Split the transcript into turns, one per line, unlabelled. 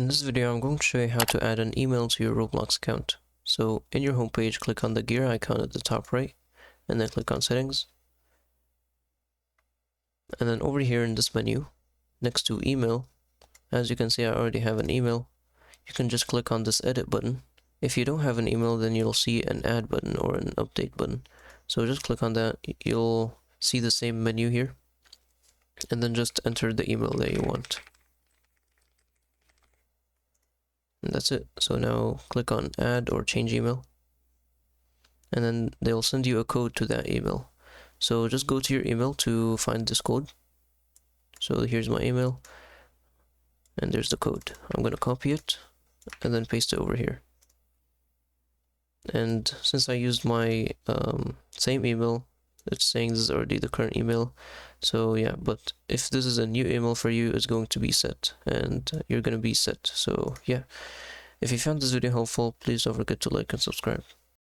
In this video, I'm going to show you how to add an email to your Roblox account. So in your homepage, click on the gear icon at the top right, and then click on settings. And then over here in this menu, next to email, as you can see, I already have an email. You can just click on this edit button. If you don't have an email, then you'll see an add button or an update button. So just click on that. You'll see the same menu here, and then just enter the email that you want. And that's it. So now click on add or change email, and then they'll send you a code to that email. So just go to your email to find this code. So here's my email, and there's the code. I'm going to copy it and then paste it over here. And since I used my same email, it's saying this is already the current email. So yeah, but if this is a new email for you, it's going to be set, and you're going to be set. So yeah, if you found this video helpful, please don't forget to like and subscribe.